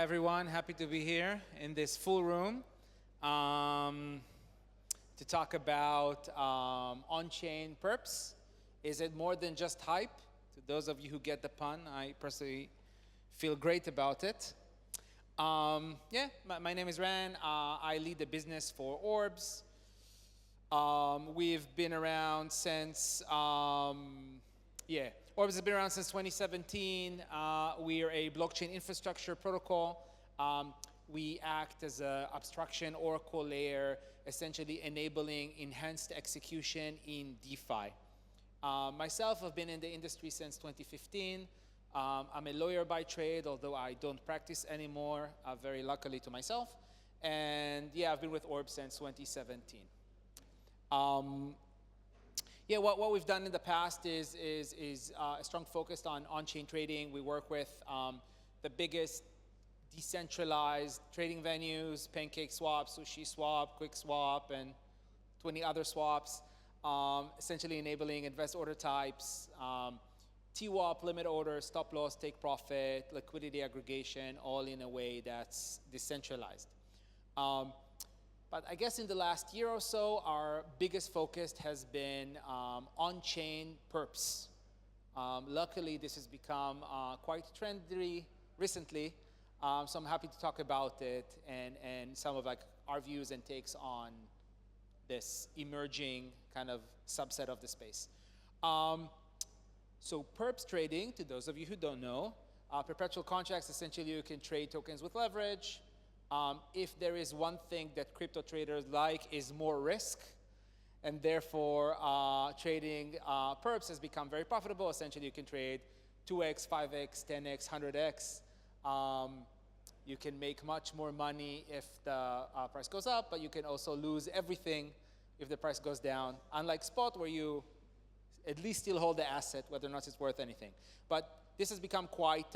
everyone. Happy to be here in this full room to talk about on-chain perps. Is it more than just hype? To those of you who get the pun, I personally feel great about it. My name is Ran. I lead the business for Orbs. We've been around since, Orbs has been around since 2017. We are a blockchain infrastructure protocol. We act as an abstraction oracle layer, essentially enabling enhanced execution in DeFi. Myself, I've been in the industry since 2015. I'm a lawyer by trade, although I don't practice anymore, very luckily to myself. And yeah, I've been with Orbs since 2017. What we've done in the past is a strong focus on on-chain trading. We work with the biggest decentralized trading venues, PancakeSwap, SushiSwap, QuickSwap, and 20 other swaps, essentially enabling invest order types, TWAP, limit order, stop loss, take profit, liquidity aggregation, all in a way that's decentralized. But I guess in the last year or so, our biggest focus has been on-chain perps. Luckily, this has become quite trendy recently, so I'm happy to talk about it and some of our views and takes on this emerging kind of subset of the space. So perps trading, to those of you who don't know, perpetual contracts, essentially you can trade tokens with leverage. If there is one thing that crypto traders like is more risk, and therefore trading perps has become very profitable. Essentially you can trade 2x, 5x, 10x, 100x. You can make much more money if the price goes up, but you can also lose everything if the price goes down. Unlike spot, where you at least still hold the asset, whether or not it's worth anything. But this has become quite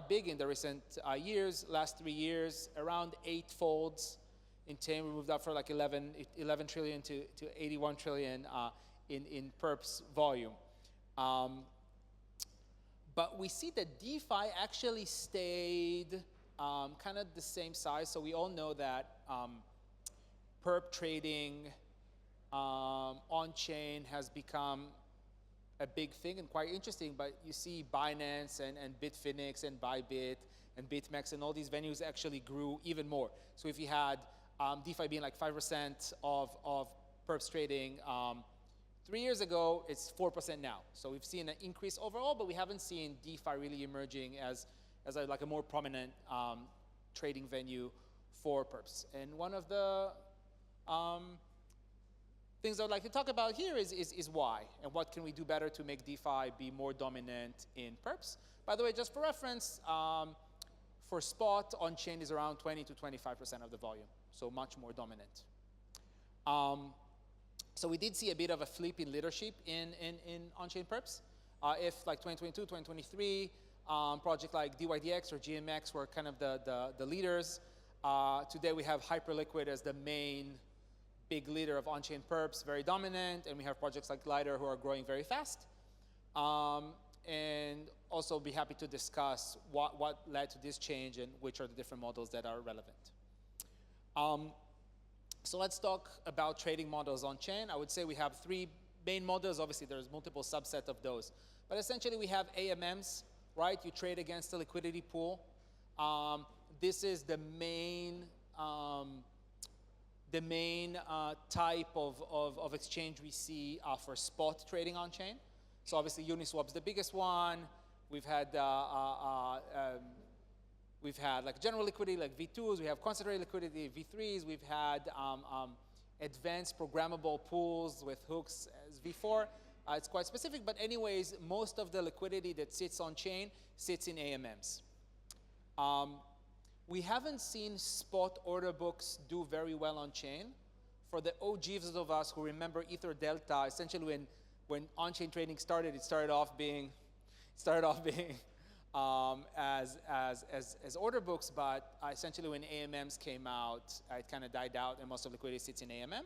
big in the recent years, last 3 years, around 8 folds. In 10, we moved up from like 11 trillion to 81 trillion in perps volume. But we see that DeFi actually stayed kind of the same size. So we all know that perp trading on-chain has become a big thing and quite interesting, but you see Binance and Bitfinex and Bybit and BitMEX and all these venues actually grew even more. So if you had DeFi being like 5% of perps trading 3 years ago, it's 4% now. So we've seen an increase overall, but we haven't seen DeFi really emerging as a more prominent trading venue for perps. And one of the things I would like to talk about here is why, and what can we do better to make DeFi be more dominant in perps. By the way, just for reference, for spot, on-chain is around 20 to 25% of the volume, so much more dominant. So we did see a bit of a flip in leadership in on-chain perps. If like 2022, 2023, projects like DYDX or GMX were kind of the leaders, today we have Hyperliquid as the main big leader of on-chain perps, very dominant, and we have projects like Glider who are growing very fast. And also be happy to discuss what led to this change and which are the different models that are relevant. So let's talk about trading models on-chain. I would say we have 3 main models. Obviously, there's multiple subsets of those. But essentially, we have AMMs, right? You trade against a liquidity pool. This is the main type of exchange we see for spot trading on-chain. So obviously Uniswap's the biggest one. We've had like general liquidity like V2s. We have concentrated liquidity V3s. We've had advanced programmable pools with hooks as V4. It's quite specific, but anyways, most of the liquidity that sits on-chain sits in AMMs. We haven't seen spot order books do very well on-chain. For the OGs of us who remember Ether Delta, essentially when on-chain trading started, it started off being as order books, but essentially when AMMs came out, it kind of died out, and most of the liquidity sits in AMM.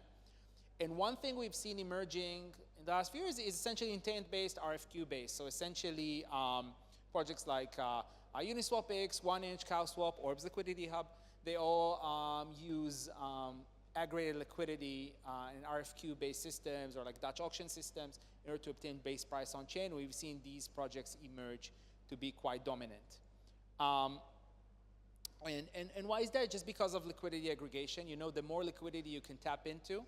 And one thing we've seen emerging in the last few years is essentially intent-based, RFQ-based. So essentially, projects like Uniswap X, 1inch, CowSwap, Orbs Liquidity Hub, they all use aggregated liquidity in RFQ-based systems or like Dutch auction systems in order to obtain base price on chain. We've seen these projects emerge to be quite dominant. And why is that? Just because of liquidity aggregation. You know, the more liquidity you can tap into,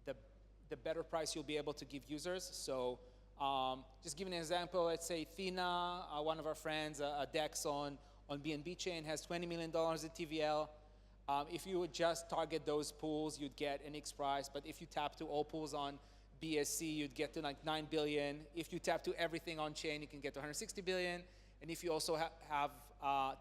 the better price you'll be able to give users. So just giving an example, let's say Thina, one of our friends, a DEX on BNB chain has $20 million in TVL. If you would just target those pools, you'd get an X price. But if you tap to all pools on BSC, you'd get to like 9 billion. If you tap to everything on chain, you can get to 160 billion. And if you also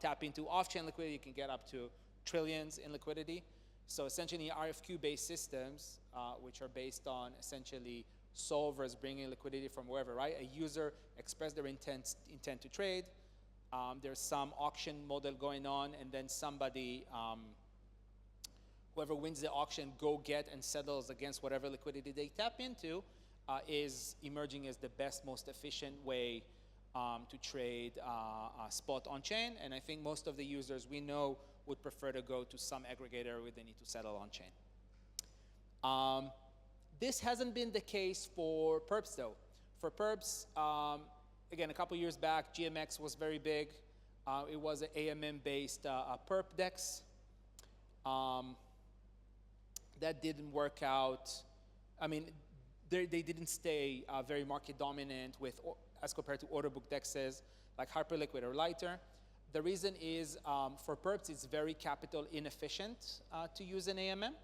tap into off-chain liquidity, you can get up to trillions in liquidity. So essentially RFQ-based systems, which are based on essentially solvers bringing liquidity from wherever, right? A user expressed their intent to trade. There's some auction model going on, and then somebody, whoever wins the auction, go get and settles against whatever liquidity they tap into, is emerging as the best, most efficient way to trade spot on chain. And I think most of the users we know would prefer to go to some aggregator where they need to settle on chain. This hasn't been the case for Perps though. For Perps, again, a couple years back, GMX was very big. It was an AMM-based Perp DEX. That didn't work out. I mean, they didn't stay very market dominant as compared to order book DEXs like Hyperliquid or Lighter. The reason is for Perps, it's very capital inefficient to use an AMM.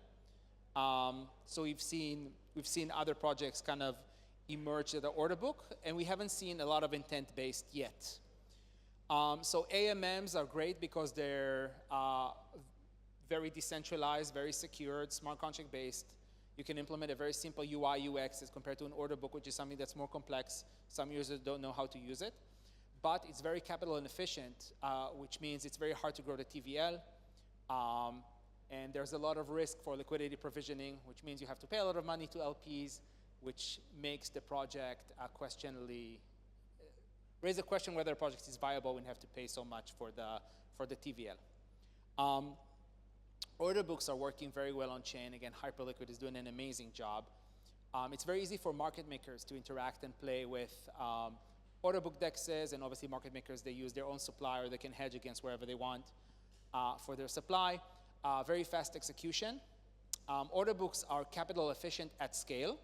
So we've seen other projects kind of emerge at the order book, and we haven't seen a lot of intent-based yet. So AMMs are great because they're very decentralized, very secured, smart contract-based. You can implement a very simple UI, UX as compared to an order book, which is something that's more complex. Some users don't know how to use it. But it's very capital inefficient, which means it's very hard to grow the TVL. And there's a lot of risk for liquidity provisioning, which means you have to pay a lot of money to LPs, which makes the project raise a question whether a project is viable when you have to pay so much for the TVL. Order books are working very well on chain. Again, Hyperliquid is doing an amazing job. It's very easy for market makers to interact and play with order book DEXs, and obviously market makers, they use their own supply or they can hedge against wherever they want for their supply. Very fast execution. Order books are capital efficient at scale,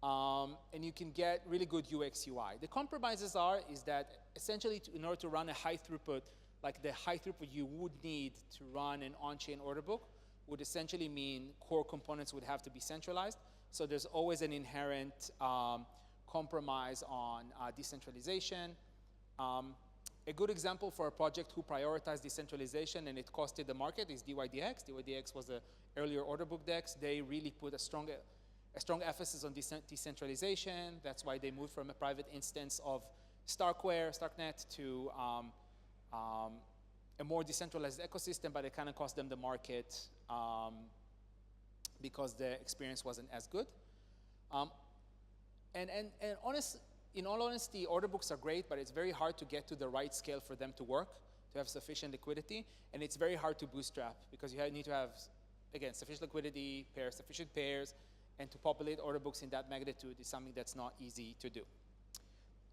and you can get really good UX UI. The compromises is that essentially in order to run a high throughput, like the high throughput you would need to run an on-chain order book would essentially mean core components would have to be centralized. So there's always an inherent compromise on decentralization. A good example for a project who prioritized decentralization and it costed the market is DYDX. DYDX was an earlier order book DEX. They really put a strong emphasis on decentralization. That's why they moved from a private instance of Starknet to a more decentralized ecosystem, but it kind of cost them the market because the experience wasn't as good. In all honesty, order books are great, but it's very hard to get to the right scale for them to work, to have sufficient liquidity, and it's very hard to bootstrap because you need to have, again, sufficient liquidity, sufficient pairs, and to populate order books in that magnitude is something that's not easy to do.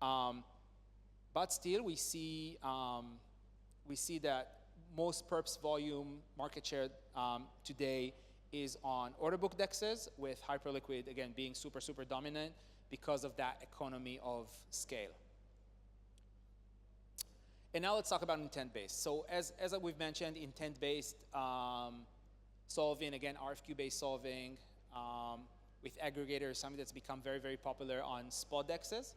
But still, we see that most Perps volume market share today is on order book DEXs, with Hyperliquid, again, being super, super dominant because of that economy of scale. And now let's talk about intent-based. So as we've mentioned, intent-based solving, again, RFQ-based solving with aggregators, something that's become very, very popular on spot DEXs,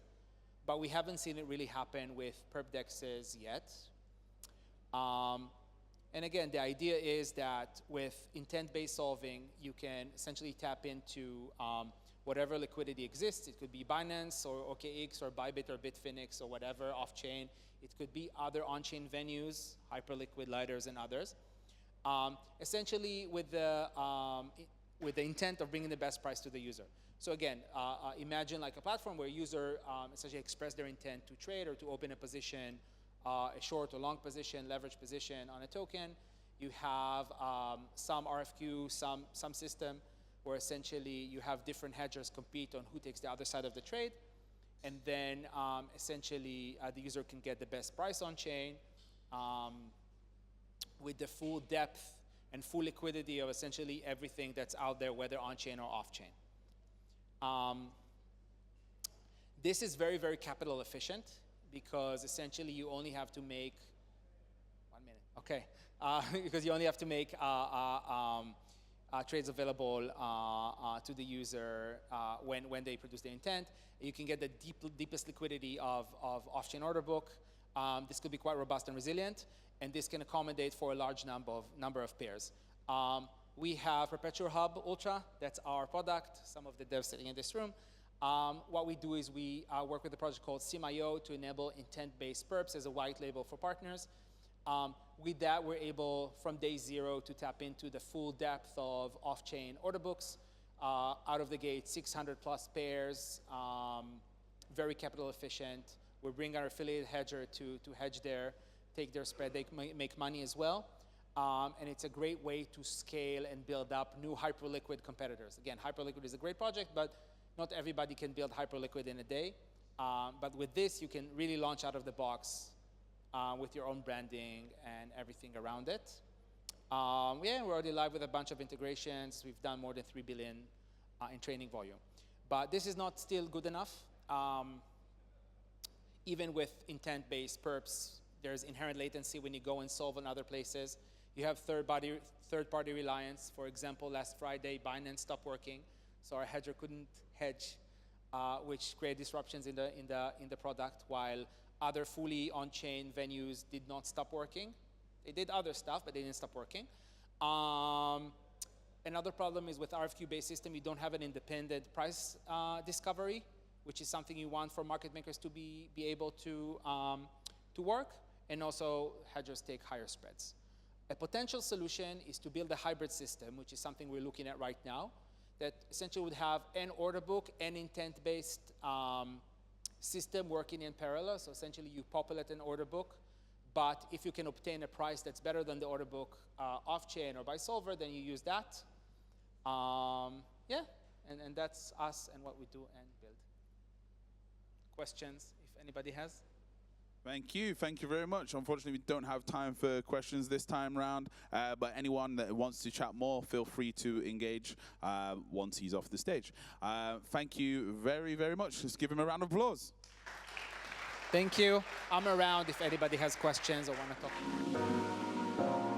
but we haven't seen it really happen with Perp DEXs yet. And again, the idea is that with intent-based solving, you can essentially tap into whatever liquidity exists. It could be Binance or OKX or Bybit or Bitfinex or whatever off-chain. It could be other on-chain venues, Hyperliquid, Lighters, and others. Essentially with the intent of bringing the best price to the user. So again, imagine like a platform where a user essentially express their intent to trade or to open a position, a short or long position, leverage position on a token. You have some RFQ, some system where essentially you have different hedgers compete on who takes the other side of the trade. And then essentially the user can get the best price on chain with the full depth and full liquidity of essentially everything that's out there, whether on chain or off chain. This is very, very capital efficient because essentially you only have to make, 1 minute, okay. Because you only have to make trades available to the user when they produce the intent. You can get the deepest liquidity of off-chain order book. This could be quite robust and resilient, and this can accommodate for a large number of pairs. We have Perpetual Hub Ultra. That's our product. Some of the devs sitting in this room. What we do is we work with a project called SimIO to enable intent-based perps as a white label for partners. With that, we're able, from day zero, to tap into the full depth of off-chain order books. Out of the gate, 600 plus pairs, very capital efficient. We bring our affiliate hedger to hedge take their spread. They make money as well. And it's a great way to scale and build up new hyperliquid competitors. Again, hyperliquid is a great project, but not everybody can build hyperliquid in a day. But with this, you can really launch out of the box with your own branding and everything around it. Yeah, we're already live with a bunch of integrations. We've done more than 3 billion in training volume. But this is not still good enough. Even with intent-based perps, there's inherent latency when you go and solve on other places. You have third-party reliance. For example, last Friday, Binance stopped working, so our hedger couldn't hedge, which created disruptions in the product, while other fully on-chain venues did not stop working. They did other stuff, but they didn't stop working. Another problem is with RFQ-based system, you don't have an independent price discovery, which is something you want for market makers to be able to work, and also hedgers take higher spreads. A potential solution is to build a hybrid system, which is something we're looking at right now, that essentially would have an order book and intent-based system working in parallel. So essentially you populate an order book, but if you can obtain a price that's better than the order book off-chain or by solver, then you use that. Yeah, and that's us and what we do and build. Questions, if anybody has? Thank you very much. Unfortunately, we don't have time for questions this time round, but anyone that wants to chat more, feel free to engage once he's off the stage. Thank you very, very much. Let's give him a round of applause. Thank you. I'm around if anybody has questions or want to talk.